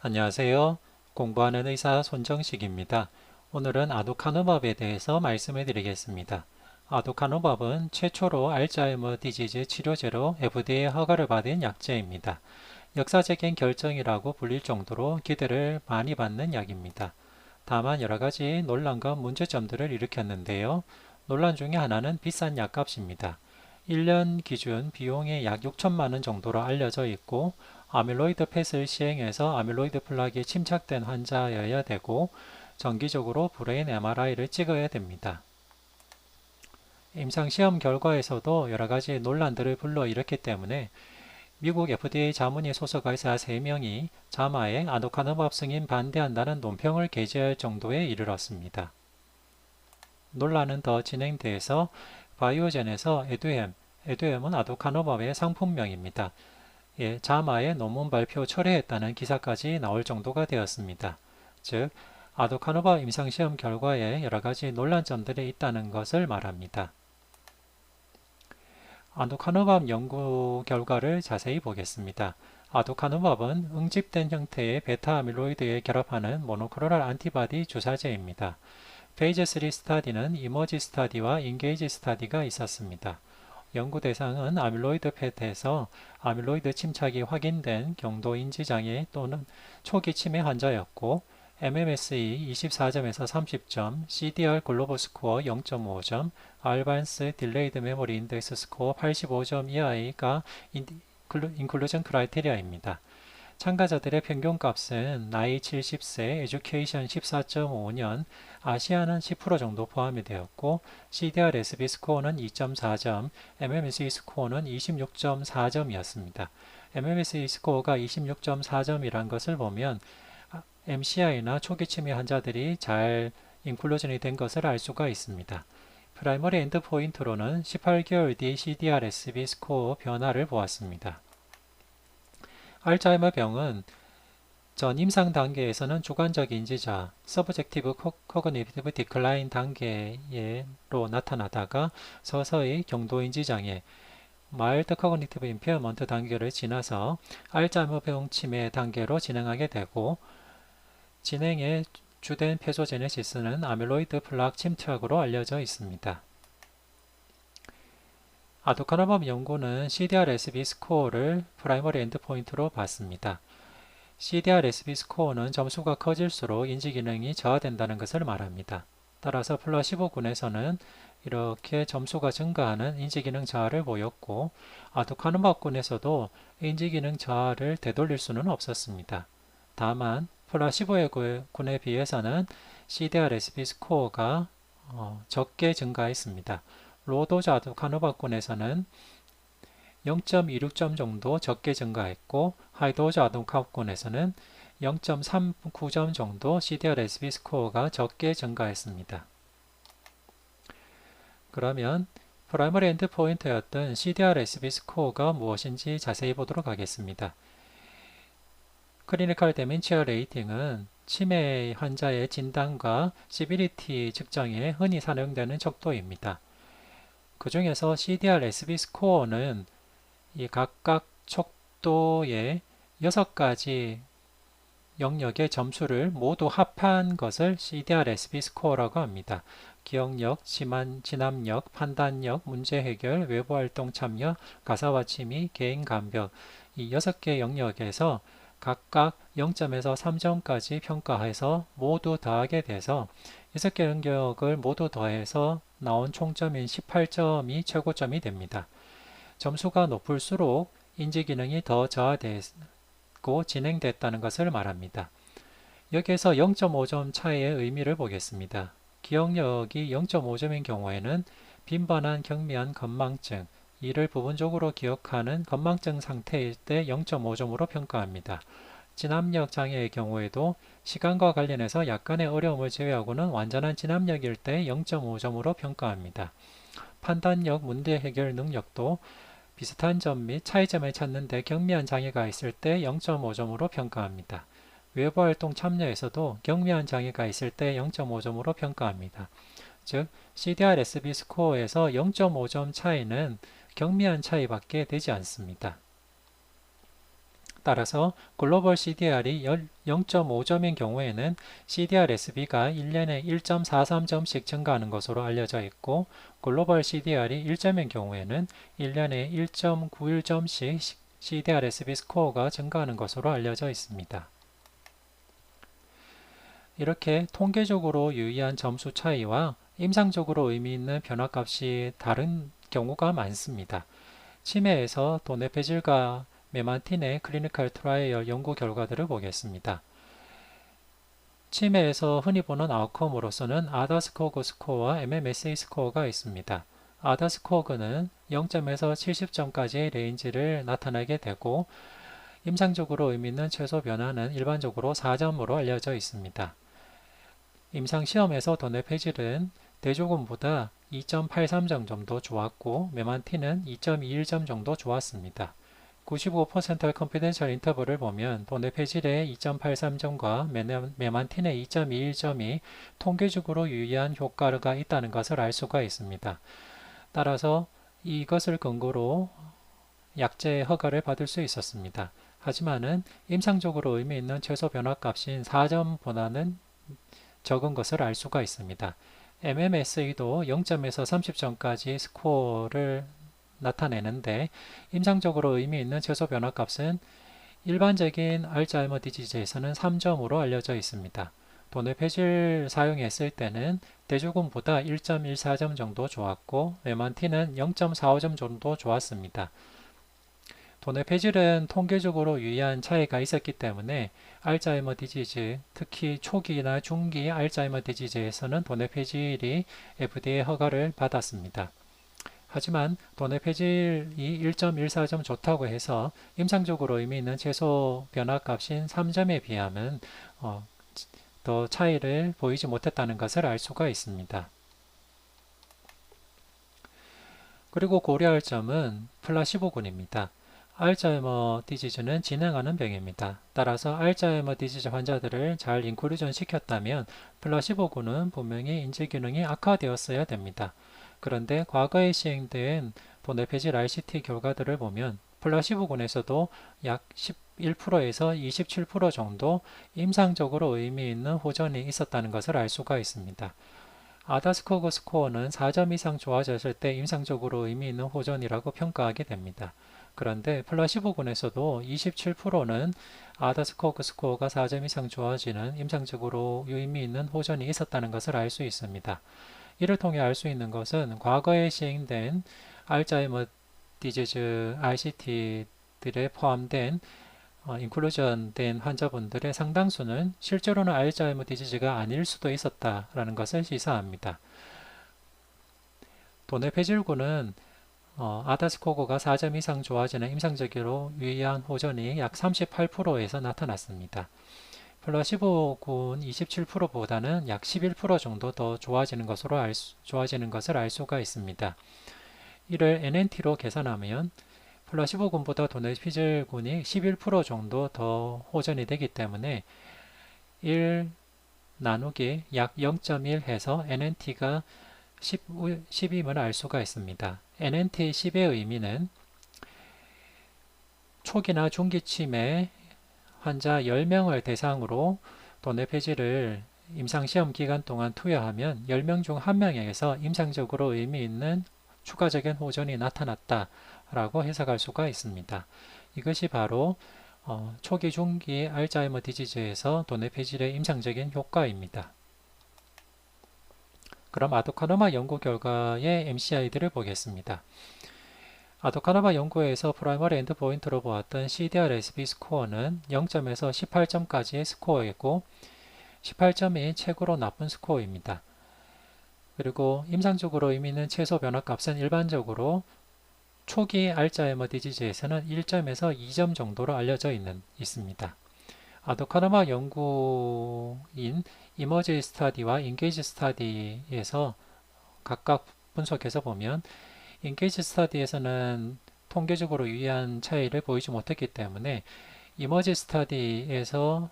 안녕하세요. 공부하는 의사 손정식입니다. 오늘은 아두카누밥에 대해서 말씀해 드리겠습니다. 아두카누밥은 최초로 알츠하이머 디지즈 치료제로 FDA 허가를 받은 약제입니다. 역사적인 결정이라고 불릴 정도로 기대를 많이 받는 약입니다. 다만 여러 가지 논란과 문제점들을 일으켰는데요. 논란 중에 하나는 비싼 약값입니다. 1년 기준 비용이 약 6천만 원 정도로 알려져 있고 아밀로이드 펫을 시행해서 아밀로이드 플락이 침착된 환자여야 되고 정기적으로 브레인 MRI를 찍어야 됩니다. 임상시험 결과에서도 여러 가지 논란들을 불러일으켰기 때문에 미국 FDA 자문위 소속 의사 3명이 자마의 아두카누밥 승인 반대한다는 논평을 게재할 정도에 이르렀습니다. 논란은 더 진행돼서 바이오젠에서 에듀햄은 아두카누밥의 상품명입니다. 자마의 논문 발표 철회했다는 기사까지 나올 정도가 되었습니다. 즉, 아두카누밥 임상시험 결과에 여러 가지 논란점들이 있다는 것을 말합니다. 아두카누밥 연구 결과를 자세히 보겠습니다. 아두카누밥은 응집된 형태의 베타 아밀로이드에 결합하는 모노크로널 안티바디 주사제입니다. 페이즈 3 스타디는 이머지 스타디와 인게이지 스타디가 있었습니다. 연구 대상은 아밀로이드 펫에서 아밀로이드 침착이 확인된 경도 인지 장애 또는 초기 치매 환자였고 MMSE 24점에서 30점, CDR 글로벌 스코어 0.5점, 알반스 딜레이드 메모리 인덱스 스코어 85점 이하가 인클루전 크라이테리아입니다. 참가자들의 평균값은 나이 70세, 에듀케이션 14.5년, 아시아는 10% 정도 포함이 되었고 CDR-SB 스코어는 2.4점, MMSE 스코어는 26.4점이었습니다. MMSE 스코어가 26.4점이란 것을 보면 MCI나 초기 치매 환자들이 잘 인클루전이 된 것을 알 수가 있습니다. 프라이머리 엔드포인트로는 18개월 뒤 CDR-SB 스코어 변화를 보았습니다. 알츠하이머 병은 전 임상 단계에서는 주관적 인지자, 서브젝티브 코그니티브 디클라인 단계로 나타나다가 서서히 경도 인지 장애, 마일드 코그니티브 임페어먼트 단계를 지나서 알츠하이머 병 치매 단계로 진행하게 되고 진행의 주된 패소제네시스는 아밀로이드 플락 침착으로 알려져 있습니다. 아두카누밥 연구는 CDR-SB 스코어를 프라이머리 엔드포인트로 봤습니다. CDR-SB 스코어는 점수가 커질수록 인지기능이 저하된다는 것을 말합니다. 따라서 플라시보군에서는 이렇게 점수가 증가하는 인지기능 저하를 보였고 아두카누밥군에서도 인지기능 저하를 되돌릴 수는 없었습니다. 다만 플라시보의 군에 비해서는 CDR-SB 스코어가 적게 증가했습니다. 로도즈 아두카누밥군에서는 0.26점 정도 적게 증가했고 하이도즈 아두카누밥군에서는 0.39점 정도 CDR-SB 스코어가 적게 증가했습니다. 그러면 프라이머리 엔드포인트였던 CDR-SB 스코어가 무엇인지 자세히 보도록 하겠습니다. 클리니컬 데멘치아 레이팅은 치매 환자의 진단과 시비리티 측정에 흔히 사용되는 척도입니다. 그 중에서 CDR-SB 스코어는 이 각각 척도의 6가지 영역의 점수를 모두 합한 것을 CDR-SB 스코어라고 합니다. 기억력, 진압력, 판단력, 문제 해결, 외부 활동 참여, 가사와 취미, 개인 감벽 이 6개 영역에서 각각 0점에서 3점까지 평가해서 모두 더하게 돼서 6개 영역을 모두 더해서 나온 총점인 18점이 최고점이 됩니다. 점수가 높을수록 인지기능이 더 저하되고 진행됐다는 것을 말합니다. 여기에서 0.5점 차이의 의미를 보겠습니다. 기억력이 0.5점인 경우에는 빈번한 경미한 건망증, 이를 부분적으로 기억하는 건망증 상태일 때 0.5점으로 평가합니다. 진압력 장애의 경우에도 시간과 관련해서 약간의 어려움을 제외하고는 완전한 진압력일 때 0.5점으로 평가합니다. 판단력, 문제 해결 능력도 비슷한 점 및 차이점을 찾는 데 경미한 장애가 있을 때 0.5점으로 평가합니다. 외부 활동 참여에서도 경미한 장애가 있을 때 0.5점으로 평가합니다. 즉, CDR-SB 스코어에서 0.5점 차이는 경미한 차이밖에 되지 않습니다. 따라서 글로벌 CDR이 0.5점인 경우에는 CDR-SB가 1년에 1.43점씩 증가하는 것으로 알려져 있고 글로벌 CDR이 1점인 경우에는 1년에 1.91점씩 CDR-SB 스코어가 증가하는 것으로 알려져 있습니다. 이렇게 통계적으로 유의한 점수 차이와 임상적으로 의미 있는 변화값이 다른 경우가 많습니다. 치매에서 도네페질과 메만틴의 클리니컬 트라이얼 연구 결과들을 보겠습니다. 치매에서 흔히 보는 아웃컴으로서는 아다스코그 스코어와 MMSA 스코어가 있습니다. 아다스코그는 0점에서 70점까지의 레인지를 나타내게 되고 임상적으로 의미 있는 최소 변화는 일반적으로 4점으로 알려져 있습니다. 임상시험에서 도네페질은 대조군보다 2.83점 정도 좋았고 메만틴은 2.21점 정도 좋았습니다. 95%의 컨피덴셜 인터벌을 보면 도네페질의 2.83점과 메만틴의 2.21점이 통계적으로 유의한 효과가 있다는 것을 알 수가 있습니다. 따라서 이것을 근거로 약제 허가를 받을 수 있었습니다. 하지만은 임상적으로 의미 있는 최소 변화값인 4점보다는 적은 것을 알 수가 있습니다. MMSA도 0점에서 30점까지 스코어를 나타내는데 임상적으로 의미 있는 최소 변화값은 일반적인 알츠하이머 디지즈에서는 3점으로 알려져 있습니다. 도네페질 사용했을 때는 대조군보다 1.14점 정도 좋았고 메만틴은 0.45점 정도 좋았습니다. 도네페질은 통계적으로 유의한 차이가 있었기 때문에 알츠하이머 디지즈, 특히 초기나 중기 알츠하이머 디지즈에서는 도네페질이 FDA 허가를 받았습니다. 하지만 도네페질이 1.14점 좋다고 해서 임상적으로 의미 있는 최소 변화값인 3점에 비하면 더 차이를 보이지 못했다는 것을 알 수가 있습니다. 그리고 고려할 점은 플라시보군입니다. 알츠하이머 디지즈는 진행하는 병입니다. 따라서 알츠하이머 디지즈 환자들을 잘 인클루전 시켰다면 플라시보군은 분명히 인지기능이 악화되었어야 됩니다. 그런데 과거에 시행된 도네페질 RCT 결과들을 보면 플라시보군에서도 약 11%에서 27% 정도 임상적으로 의미 있는 호전이 있었다는 것을 알 수가 있습니다. 아다스코그 스코어는 4점 이상 좋아졌을 때 임상적으로 의미 있는 호전이라고 평가하게 됩니다. 그런데 플라시보군에서도 27%는 아다스코그 스코어가 4점 이상 좋아지는 임상적으로 의미 있는 호전이 있었다는 것을 알 수 있습니다. 이를 통해 알 수 있는 것은 과거에 시행된 알츠하이머 디지즈 RCT들에 포함된 인클루전된 환자분들의 상당수는 실제로는 알츠하이머 디지즈가 아닐 수도 있었다라는 것을 시사합니다. 도네페질군은 아다스코그가 4점 이상 좋아지는 임상적으로 유의한 호전이 약 38%에서 나타났습니다. 플라시보군 27%보다는 약 11% 정도 더 좋아지는 것을 알 수가 있습니다. 이를 NNT로 계산하면 플라시보군보다 도네페질군이 11% 정도 더 호전이 되기 때문에 1 나누기 약 0.1 해서 NNT가 10임을 알 수가 있습니다. NNT 10의 의미는 초기나 중기 치매 환자 10명을 대상으로 도네페질을 임상시험 기간 동안 투여하면 10명 중 1명에게서 임상적으로 의미 있는 추가적인 호전이 나타났다라고 해석할 수가 있습니다. 이것이 바로 초기 중기 알츠하이머 디지즈에서 도네페질의 임상적인 효과입니다. 그럼 아도카노마 연구 결과의 MCI들을 보겠습니다. 아도카노마 연구에서 프라이머리 엔드포인트로 보았던 CDR-SB 스코어는 0점에서 18점까지의 스코어이고 18점이 최고로 나쁜 스코어입니다. 그리고 임상적으로 의미 있는 최소 변화값은 일반적으로 초기 알츠하이머 디지즈에서는 1점에서 2점 정도로 알려져 있습니다. 아도카노마 연구인 이머지 스타디와 인게이지 스타디에서 각각 분석해서 보면 인게이지 스타디에서는 통계적으로 유의한 차이를 보이지 못했기 때문에 이머지 스타디에서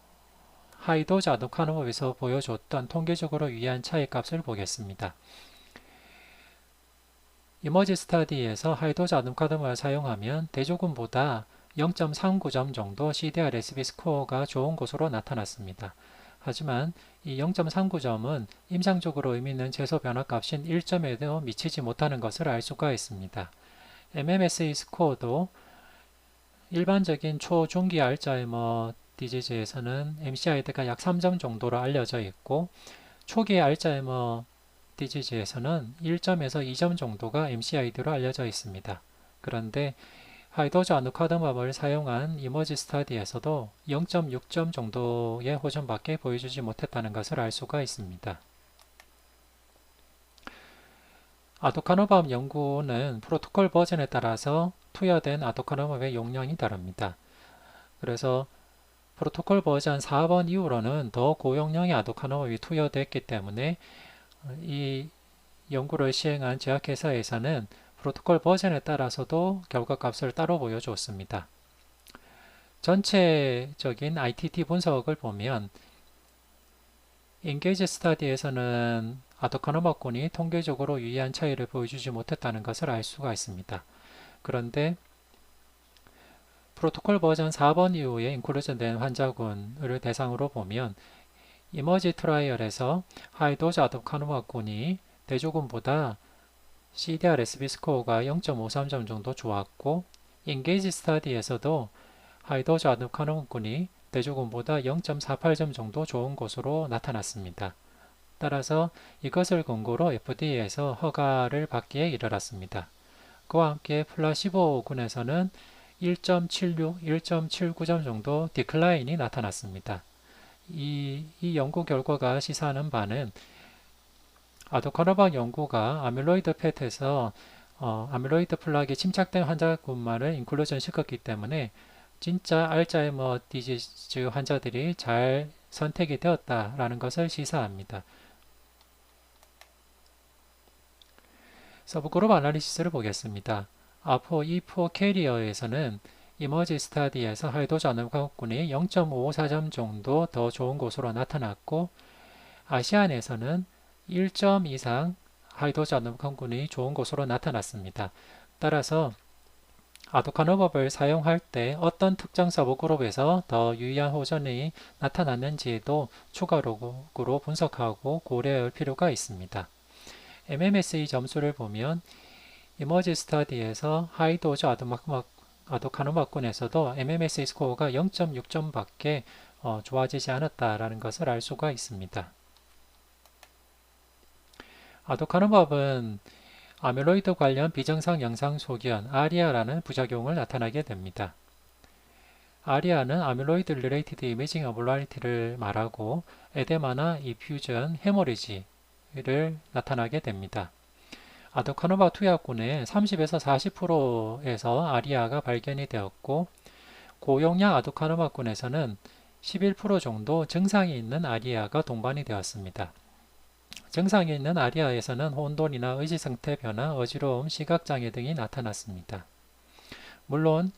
하이도즈 아도카노마에서 보여줬던 통계적으로 유의한 차이 값을 보겠습니다. 이머지 스타디에서 하이도즈 아도카노마를 사용하면 대조군보다 0.39점 정도 CDR-SB 스코어가 좋은 것으로 나타났습니다. 하지만 이 0.39점은 임상적으로 의미 있는 제소 변화 값인 1점에도 미치지 못하는 것을 알 수가 있습니다. MMSE 스코어도 일반적인 초중기 알츠하이머 디지즈에서는 MCID가 약 3점 정도로 알려져 있고 초기 알츠하이머 디지즈에서는 1점에서 2점 정도가 MCID로 알려져 있습니다. 그런데 하이도즈 아누카드맙을 사용한 이머지 스터디에서도 0.6점 정도의 호전밖에 보여주지 못했다는 것을 알 수가 있습니다. 아두카누밥 연구는 프로토콜 버전에 따라서 투여된 아두카누밥의 용량이 다릅니다. 그래서 프로토콜 버전 4번 이후로는 더 고용량의 아두카누밥이 투여됐기 때문에 이 연구를 시행한 제약회사에서는 프로토콜 버전에 따라서도 결과값을 따로 보여주었습니다. 전체적인 ITT 분석을 보면 인게이지 스터디에서는 아두카누밥군이 통계적으로 유의한 차이를 보여주지 못했다는 것을 알 수가 있습니다. 그런데 프로토콜 버전 4번 이후에 인클루전된 환자군을 대상으로 보면 이머지 트라이얼에서 하이도즈 아두카누밥군이 대조군보다 CDR-SB 스코어가 0.53점 정도 좋았고 인게이지 스터디에서도 하이도즈 아두카누밥군이 대조군보다 0.48점 정도 좋은 것으로 나타났습니다. 따라서 이것을 근거로 FDA에서 허가를 받기에 이르렀습니다. 그와 함께 플라시보군에서는 1.76, 1.79점 정도 디클라인이 나타났습니다. 이 연구 결과가 시사하는 바는 아두카누밥 연구가 아밀로이드 팻에서 아밀로이드 플락이 침착된 환자군만을 인클루전 시켰기 때문에 진짜 알츠하이머 디지즈 환자들이 잘 선택이 되었다라는 것을 시사합니다. 서브그룹 아나리시스를 보겠습니다. 아포 E4 캐리어에서는 이머지 스터디에서 하이도즈 아누카누밥군이 0.54점 정도 더 좋은 것으로 나타났고 아시안에서는 1점 이상 하이도즈 아누카누밥군이 좋은 것으로 나타났습니다. 따라서 아두카누밥을 사용할 때 어떤 특정 서브그룹에서 더 유의한 호전이 나타났는지도 추가적으로 분석하고 고려할 필요가 있습니다. MMSE 점수를 보면 이머지 스터디에서 하이도즈 아두카누밥군에서도 MMSE 스코어가 0.6점밖에 좋아지지 않았다라는 것을 알 수가 있습니다. 아두카누밥은 아밀로이드 관련 비정상 영상 소견 ARIA라는 부작용을 나타나게 됩니다. ARIA는 아밀로이드 리레이티드 이미징 어블라리티를 말하고 에데마나 이퓨전, 헤모리지를 나타나게 됩니다. 아두카누밥 투약군의 30에서 40%에서 ARIA가 발견이 되었고 고용량 아두카누밥군에서는 11% 정도 증상이 있는 ARIA가 동반이 되었습니다. 증상이 있는 ARIA에서는 혼돈이나 의지상태 변화, 어지러움, 시각장애 등이 나타났습니다. 물론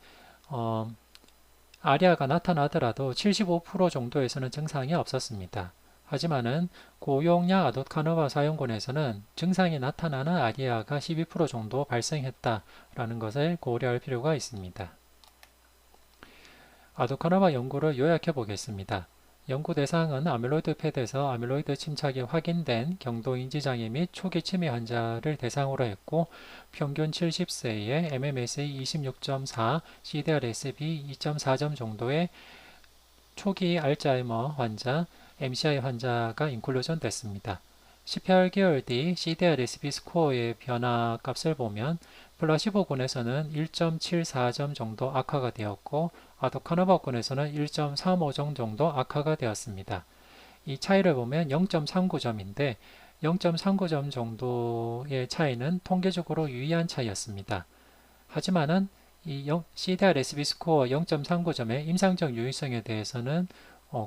ARIA가 나타나더라도 75% 정도에서는 증상이 없었습니다. 하지만은 고용량 아두카누밥 사용군에서는 증상이 나타나는 ARIA가 12% 정도 발생했다라는 것을 고려할 필요가 있습니다. 아두카누밥 연구를 요약해 보겠습니다. 연구 대상은 아밀로이드 팻에서 아밀로이드 침착이 확인된 경도인지장애 및 초기 치매 환자를 대상으로 했고 평균 70세에 MMSE 26.4, CDR-SB 2.4점 정도의 초기 알츠하이머 환자, MCI 환자가 인클루전 됐습니다. 18개월 뒤 CDR-SB 스코어의 변화 값을 보면 플라시보군에서는 1.74점 정도 악화가 되었고 아두카누밥군에서는 1.35점 정도 악화가 되었습니다. 이 차이를 보면 0.39점인데 0.39점 정도의 차이는 통계적으로 유의한 차이였습니다. 하지만은 이 CDR-SB 스코어 0.39점의 임상적 유의성에 대해서는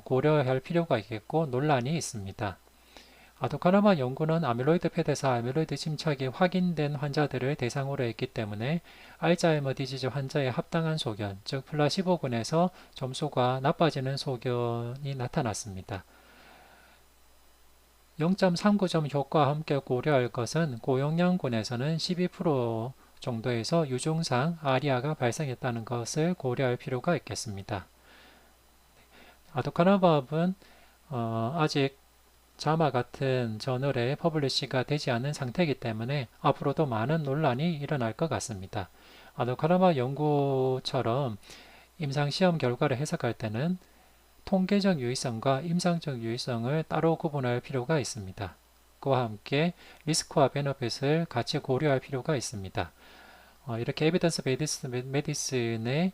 고려할 필요가 있겠고 논란이 있습니다. 아두카누밥 연구는 아밀로이드 팻에서 아밀로이드 침착이 확인된 환자들을 대상으로 했기 때문에 알츠하이머 디지즈 환자의 합당한 소견, 즉 플라시보군에서 점수가 나빠지는 소견이 나타났습니다. 0.39점 효과와 함께 고려할 것은 고용량군에서는 12% 정도에서 유증상 아리아가 발생했다는 것을 고려할 필요가 있겠습니다. 아두카누밥은 아직 자마 같은 저널에 퍼블리시가 되지 않은 상태이기 때문에 앞으로도 많은 논란이 일어날 것 같습니다. 아두카누밥 연구처럼 임상시험 결과를 해석할 때는 통계적 유의성과 임상적 유의성을 따로 구분할 필요가 있습니다. 그와 함께 리스크와 베너핏을 같이 고려할 필요가 있습니다. 이렇게 에비던스 베이스 메디슨에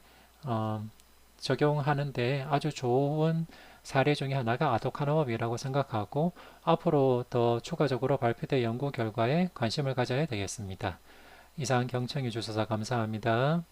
적용하는데 아주 좋은 사례 중에 하나가 아두카누밥이라고 생각하고 앞으로 더 추가적으로 발표될 연구 결과에 관심을 가져야 되겠습니다. 이상 경청해 주셔서 감사합니다.